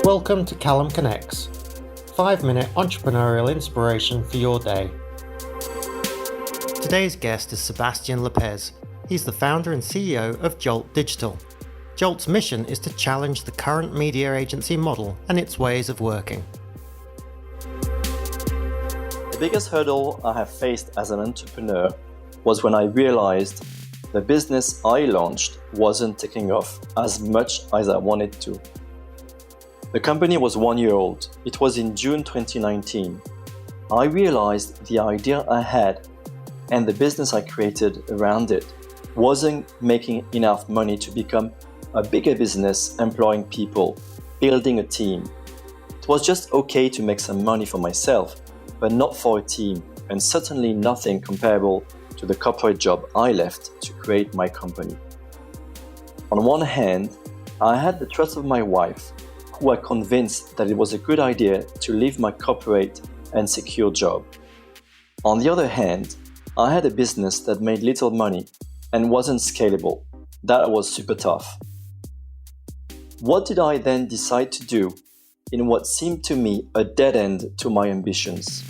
Welcome to CallumConnects, 5-minute entrepreneurial inspiration for your day. Today's guest is Sebastien Lepez. He's the founder and CEO of Jolt Digital. Jolt's mission is to challenge the current media agency model and its ways of working. The biggest hurdle I have faced as an entrepreneur was when I realized the business I launched wasn't taking off as much as I wanted to. The company was 1 year old. It was in June 2019. I realized the idea I had and the business I created around it wasn't making enough money to become a bigger business employing people, building a team. It was just okay to make some money for myself, but not for a team, and certainly nothing comparable to the corporate job I left to create my company. On one hand, I had the trust of my wife, who I convinced that it was a good idea to leave my corporate and secure job. On the other hand, I had a business that made little money and wasn't scalable. That was super tough. What did I then decide to do in what seemed to me a dead end to my ambitions?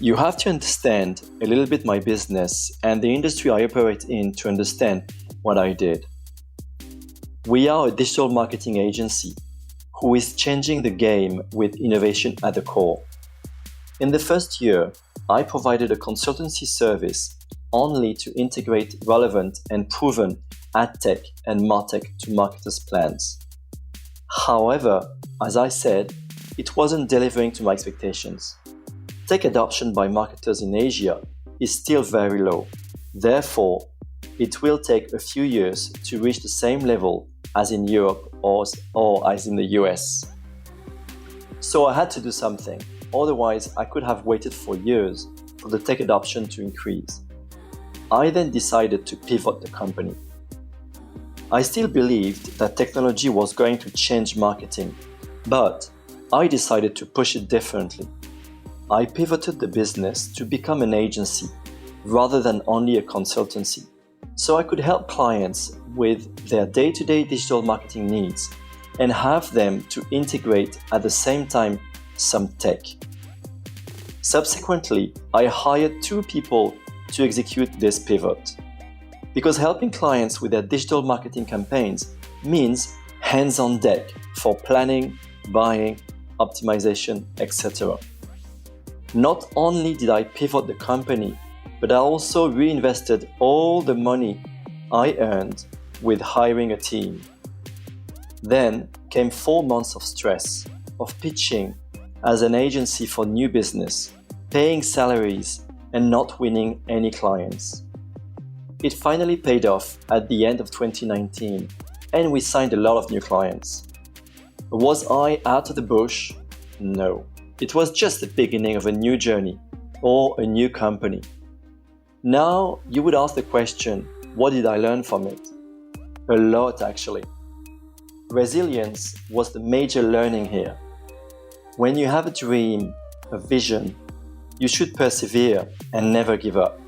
You have to understand a little bit my business and the industry I operate in to understand what I did. We are a digital marketing agency who is changing the game with innovation at the core. In the first year, I provided a consultancy service only to integrate relevant and proven ad tech and martech to marketers' plans. However, as I said, it wasn't delivering to my expectations. Tech adoption by marketers in Asia is still very low. Therefore, it will take a few years to reach the same level as in Europe or as in the US. So I had to do something. Otherwise, I could have waited for years for the tech adoption to increase. I then decided to pivot the company. I still believed that technology was going to change marketing, but I decided to push it differently. I pivoted the business to become an agency rather than only a consultancy, so I could help clients with their day-to-day digital marketing needs and have them to integrate at the same time some tech. Subsequently, I hired 2 people to execute this pivot. Because helping clients with their digital marketing campaigns means hands on deck for planning, buying, optimization, etc. Not only did I pivot the company, but I also reinvested all the money I earned with hiring a team. Then came 4 months of stress, of pitching as an agency for new business, paying salaries, and not winning any clients. It finally paid off at the end of 2019, and we signed a lot of new clients. Was I out of the bush? No. It was just the beginning of a new journey or a new company. Now you would ask the question, what did I learn from it? A lot, actually. Resilience was the major learning here. When you have a dream, a vision, you should persevere and never give up.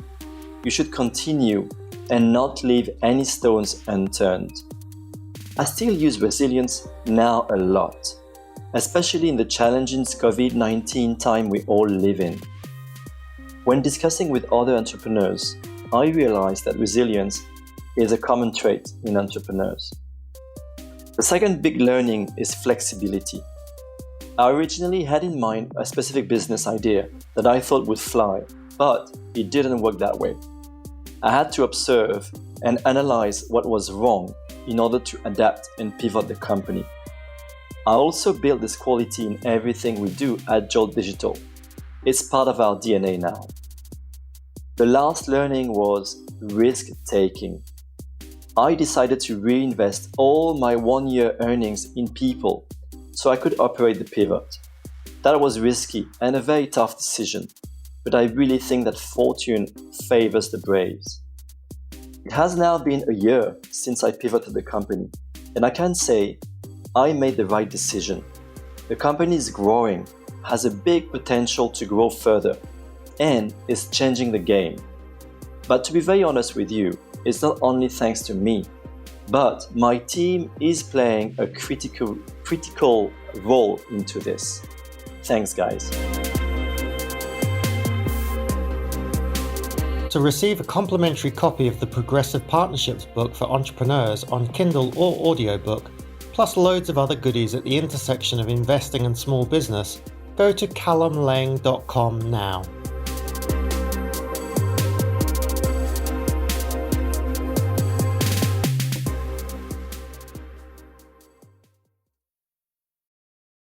You should continue and not leave any stones unturned. I still use resilience now a lot, especially in the challenging COVID-19 time we all live in. When discussing with other entrepreneurs, I realized that resilience is a common trait in entrepreneurs. The second big learning is flexibility. I originally had in mind a specific business idea that I thought would fly, but it didn't work that way. I had to observe and analyze what was wrong in order to adapt and pivot the company. I also built this quality in everything we do at Jolt Digital. It's part of our DNA now. The last learning was risk-taking. I decided to reinvest all my 1-year earnings in people so I could operate the pivot. That was risky and a very tough decision, but I really think that fortune favors the braves. It has now been a year since I pivoted the company, and I can say I made the right decision. The company is growing, has a big potential to grow further, and is changing the game. But to be very honest with you, it's not only thanks to me, but my team is playing a critical role into this. Thanks, guys. To receive a complimentary copy of the Progressive Partnerships book for entrepreneurs on Kindle or audiobook, plus loads of other goodies at the intersection of investing and small business, go to callumlang.com now.